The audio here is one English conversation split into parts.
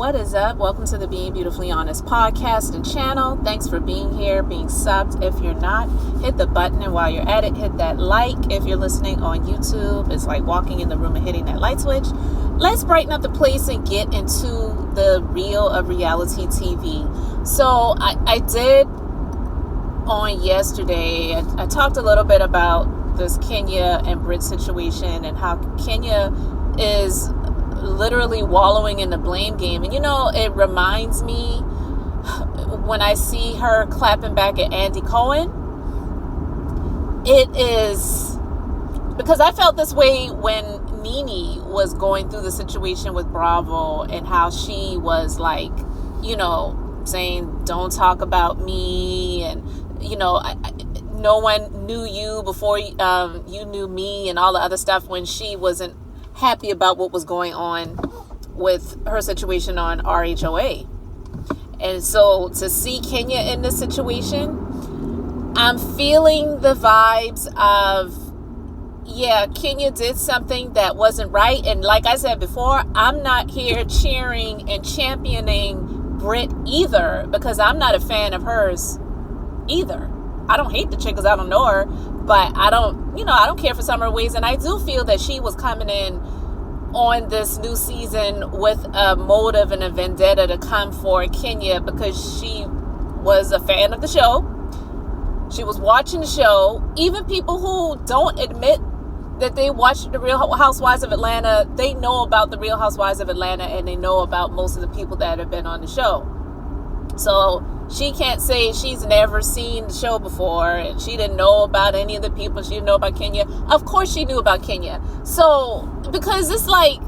What is up? Welcome to the Being Beautifully Honest podcast and channel. Thanks for being here, being subbed. If you're not, hit the button, and while you're at it, hit that like. If you're listening on YouTube, it's like walking in the room and hitting that light switch. Let's brighten up the place and get into the real of reality TV. So I did on yesterday, I talked a little bit about this Kenya and Brit situation and how Kenya is literally wallowing in the blame game. And it reminds me when I see her clapping back at Andy Cohen. It is because I felt this way when Nene was going through the situation with Bravo and how she was like, saying, don't talk about me. And, no one knew you before you knew me and all the other stuff, when she wasn't happy about what was going on with her situation on RHOA. And so to see Kenya in this situation, I'm feeling the vibes of, Kenya did something that wasn't right. And like I said before, I'm not here cheering and championing Brit either, because I'm not a fan of hers either. I don't hate the chick because I don't know her, but I don't care for some of her ways. And I do feel that she was coming in on this new season with a motive and a vendetta to come for Kenya, because she was a fan of the show. She was watching the show. Even people who don't admit that they watched the Real Housewives of Atlanta, they know about the Real Housewives of Atlanta, and they know about most of the people that have been on the show. So she can't say she's never seen the show before and she didn't know about any of the people. She didn't know about Kenya. Of course she knew about Kenya. So, because it's like,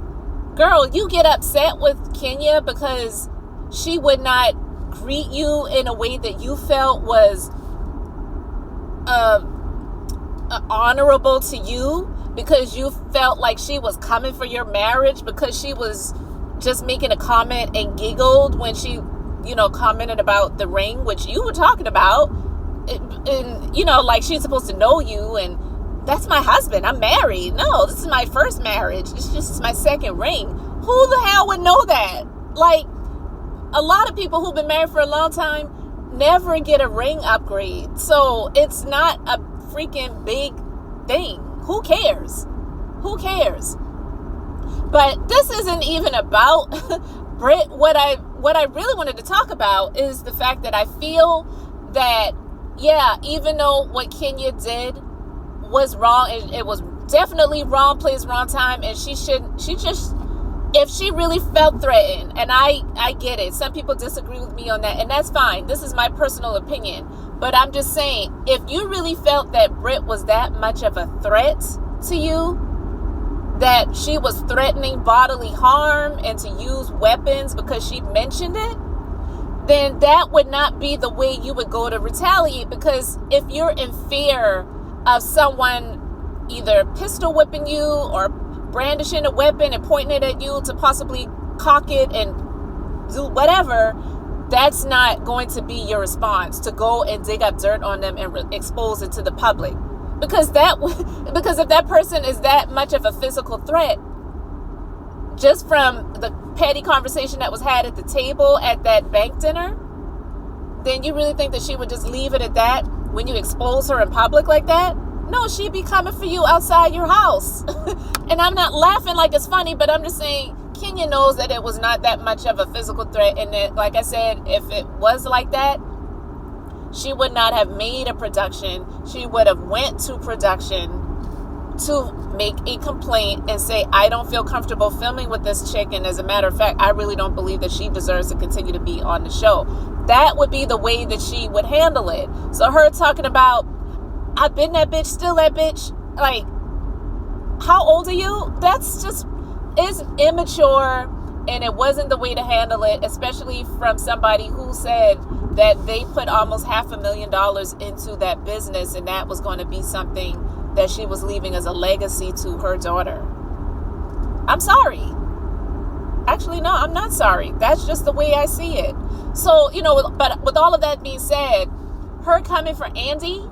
girl, you get upset with Kenya because she would not greet you in a way that you felt was honorable to you, because you felt like she was coming for your marriage, because she was just making a comment and giggled when she commented about the ring, which you were talking about, and like she's supposed to know you, and that's my husband, I'm married. No, this is my first marriage. It's just my second ring. Who the hell would know that? Like, a lot of people who've been married for a long time never get a ring upgrade. So it's not a freaking big thing. Who cares? But this isn't even about Brit. What I really wanted to talk about is the fact that I feel that, even though what Kenya did was wrong, it was definitely wrong place, wrong time, and if she really felt threatened, and I get it, some people disagree with me on that, and that's fine. This is my personal opinion, but I'm just saying, if you really felt that Brit was that much of a threat to you, that she was threatening bodily harm and to use weapons because she mentioned it, then that would not be the way you would go to retaliate. Because if you're in fear of someone either pistol whipping you or brandishing a weapon and pointing it at you to possibly cock it and do whatever, that's not going to be your response, to go and dig up dirt on them and expose it to the public. Because if that person is that much of a physical threat, just from the petty conversation that was had at the table at that bank dinner, then you really think that she would just leave it at that when you expose her in public like that? No, she'd be coming for you outside your house. And I'm not laughing like it's funny, but I'm just saying, Kenya knows that it was not that much of a physical threat. And that, like I said, if it was like that, she would not have made a production. She would have went to production to make a complaint and say, I don't feel comfortable filming with this chick. And as a matter of fact, I really don't believe that she deserves to continue to be on the show. That would be the way that she would handle it. So her talking about, I've been that bitch, still that bitch. Like, how old are you? That's just, it's immature. And it wasn't the way to handle it, especially from somebody who said that they put almost $500,000 into that business, and that was going to be something that she was leaving as a legacy to her daughter. I'm sorry. Actually, no, I'm not sorry. That's just the way I see it. So, but with all of that being said, her coming for Andy,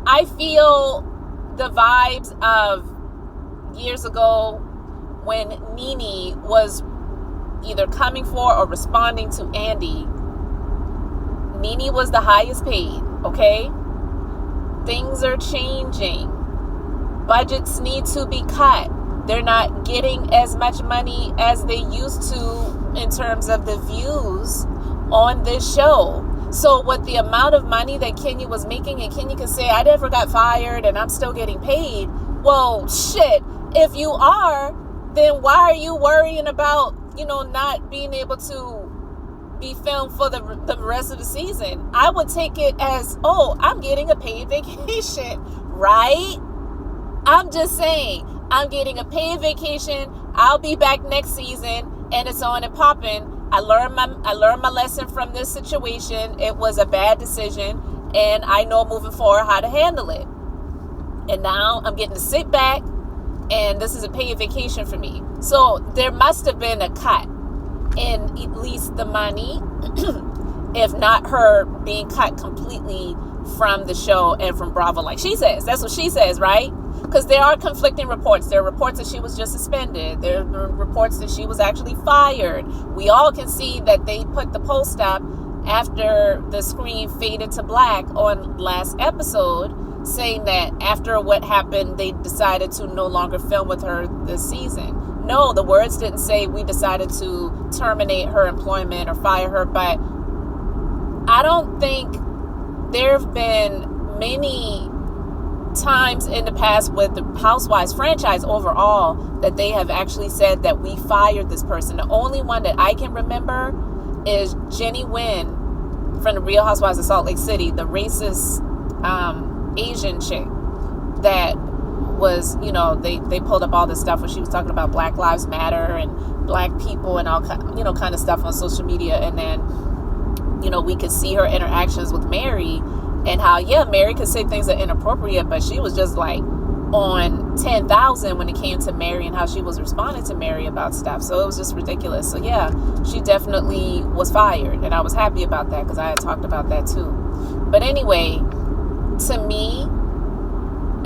I feel the vibes of years ago when Nene was either coming for or responding to Andy, Nene was the highest paid, okay? Things are changing. Budgets need to be cut. They're not getting as much money as they used to in terms of the views on this show. So with the amount of money that Kenya was making, and Kenya can say, I never got fired and I'm still getting paid. Well, shit, if you are, then why are you worrying about, not being able to be filmed for the rest of the season? I would take it as, I'm getting a paid vacation, right? I'm just saying, I'm getting a paid vacation. I'll be back next season, and it's on and popping. I learned my lesson from this situation. It was a bad decision, and I know moving forward how to handle it. And now I'm getting to sit back, and this is a paid vacation for me. So there must have been a cut in at least the money, if not her being cut completely from the show and from Bravo, like she says. That's what she says, right? Because there are conflicting reports. There are reports that she was just suspended. There are reports that she was actually fired. We all can see that they put the post up after the screen faded to black on last episode, saying that after what happened, they decided to no longer film with her this season. No, the words didn't say we decided to terminate her employment or fire her, but I don't think there have been many times in the past with the Housewives franchise overall that they have actually said that we fired this person. The only one that I can remember is Jenny Nguyen from the Real Housewives of Salt Lake City, the racist Asian chick that was, they pulled up all this stuff when she was talking about Black Lives Matter and black people and all kind of stuff on social media. And then, we could see her interactions with Mary and how, Mary could say things that are inappropriate, but she was just like on 10,000 when it came to Mary and how she was responding to Mary about stuff. So it was just ridiculous. So she definitely was fired, and I was happy about that because I had talked about that too. But anyway, to me,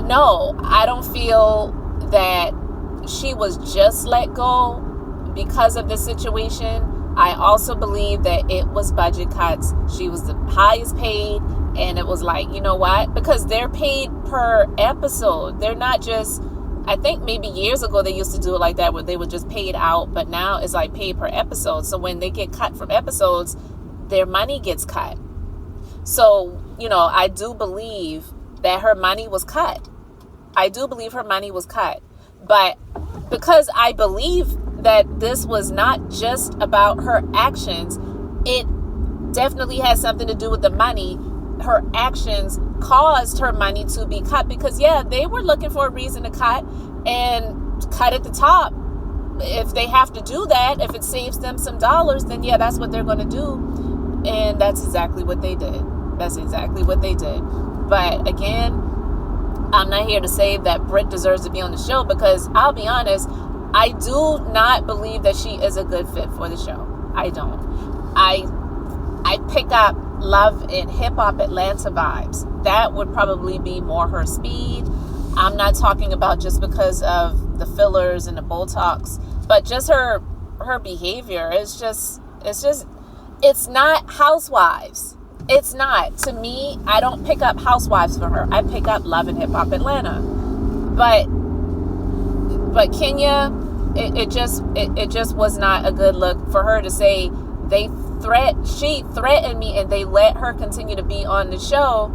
no, I don't feel that she was just let go because of the situation. I also believe that it was budget cuts. She was the highest paid, and it was like, you know what? Because they're paid per episode. They're not just, I think maybe years ago they used to do it like that where they were just paid out, but now it's like paid per episode. So when they get cut from episodes, their money gets cut. So, I do believe that her money was cut. But because I believe that this was not just about her actions, it definitely has something to do with the money. Her actions caused her money to be cut because, they were looking for a reason to cut and cut at the top. If they have to do that, if it saves them some dollars, then that's what they're going to do. And that's exactly what they did. But again, I'm not here to say that Brit deserves to be on the show because I'll be honest, I do not believe that she is a good fit for the show. I don't. I pick up Love and Hip Hop Atlanta vibes. That would probably be more her speed. I'm not talking about just because of the fillers and the Botox, but just her behavior. It's not Housewives. It's not. To me, I don't pick up Housewives for her. I pick up Love and Hip Hop Atlanta. But Kenya, it just was not a good look for her to say she threatened me and they let her continue to be on the show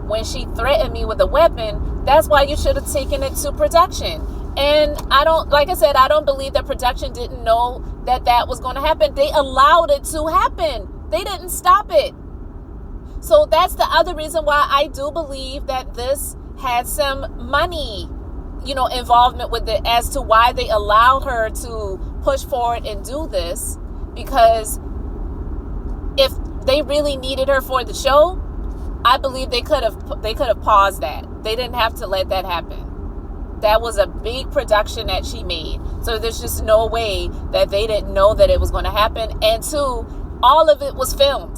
when she threatened me with a weapon. That's why you should have taken it to production. And I don't believe that production didn't know that was going to happen. They allowed it to happen. They didn't stop it. So that's the other reason why I do believe that this had some money, involvement with it as to why they allowed her to push forward and do this. Because if they really needed her for the show, I believe they could have paused that. They didn't have to let that happen. That was a big production that she made. So there's just no way that they didn't know that it was going to happen. And two, all of it was filmed.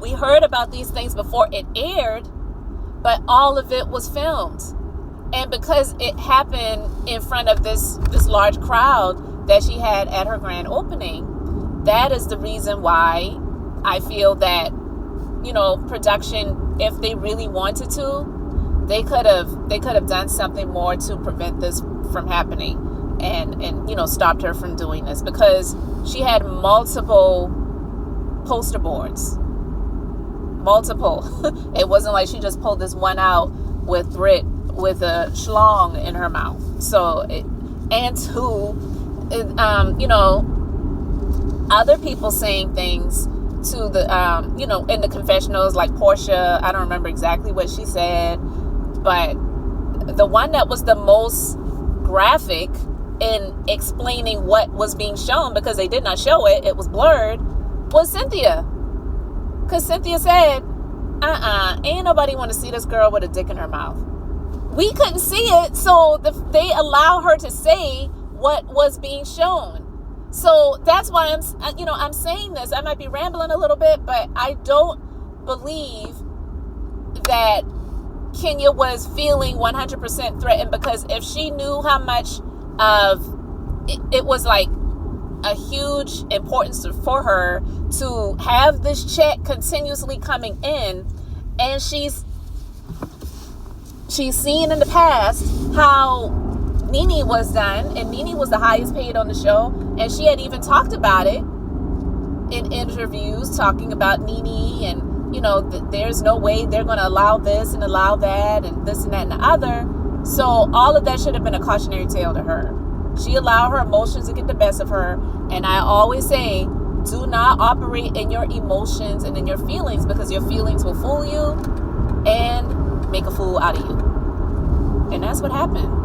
We heard about these things before it aired, but all of it was filmed. And because it happened in front of this large crowd that she had at her grand opening, that is the reason why I feel that, production, if they really wanted to, they could have done something more to prevent this from happening and stopped her from doing this, because she had multiple poster boards. Multiple. It wasn't like she just pulled this one out with Brit with a schlong in her mouth. So, other people saying things to the, in the confessionals, like Portia. I don't remember exactly what she said, but the one that was the most graphic in explaining what was being shown, because they did not show it, it was blurred, was Cynthia. Because Cynthia said, ain't nobody want to see this girl with a dick in her mouth. We couldn't see it, so they allow her to say what was being shown. So that's why I'm saying this. I might be rambling a little bit, but I don't believe that Kenya was feeling 100% threatened, because if she knew how much of it was like a huge importance for her to have this check continuously coming in, and she's seen in the past how Nene was done, and Nene was the highest paid on the show, and she had even talked about it in interviews, talking about Nene, and there's no way they're going to allow this and allow that and this and that and the other. So all of that should have been a cautionary tale to her. She allowed her emotions to get the best of her, and I always say, do not operate in your emotions and in your feelings, because your feelings will fool you and make a fool out of you. And that's what happened.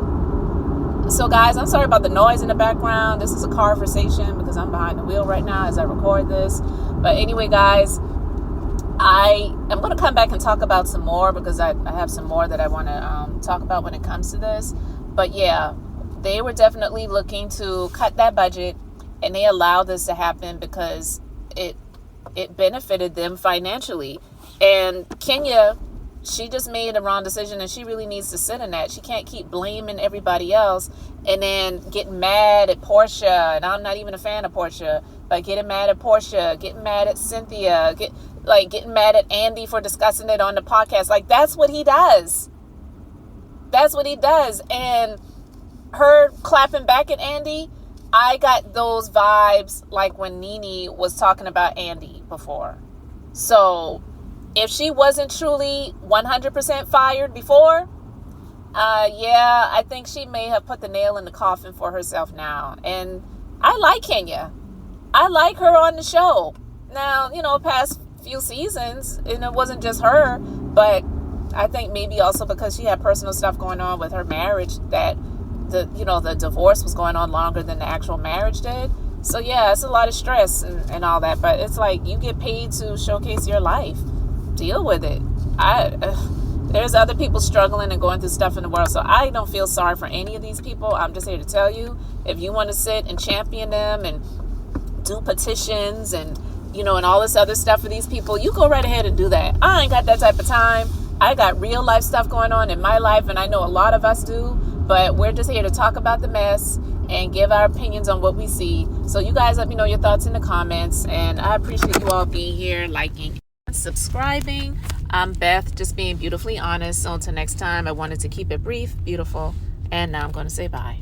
So guys, I'm sorry about the noise in the background. This is a conversation because I'm behind the wheel right now as I record this. But anyway, guys, I am going to come back and talk about some more, because I have some more that I want to talk about when it comes to this. But yeah, they were definitely looking to cut that budget, and they allowed this to happen because it benefited them financially. And Kenya, she just made a wrong decision, and she really needs to sit in that. She can't keep blaming everybody else and then getting mad at Portia. And I'm not even a fan of Portia, but getting mad at Portia, getting mad at Cynthia, getting mad at Andy for discussing it on the podcast. Like, that's what he does. That's what he does. And her clapping back at Andy, I got those vibes like when Nene was talking about Andy before. So if she wasn't truly 100% fired before, I think she may have put the nail in the coffin for herself now. And I like Kenya. I like her on the show. Now, past few seasons, and it wasn't just her, but I think maybe also because she had personal stuff going on with her marriage, that the divorce was going on longer than the actual marriage did. So yeah, it's a lot of stress and all that, but it's like, you get paid to showcase your life. Deal with it. There's other people struggling and going through stuff in the world, so I don't feel sorry for any of these people. I'm just here to tell you, if you want to sit and champion them and do petitions and and all this other stuff for these people, you go right ahead and do that. I ain't got that type of time. I got real life stuff going on in my life, and I know a lot of us do, but we're just here to talk about the mess and give our opinions on what we see. So you guys let me know your thoughts in the comments, and I appreciate you all being here, liking, subscribing. I'm Beth, just being beautifully honest. So until next time, I wanted to keep it brief, beautiful, and now I'm going to say bye.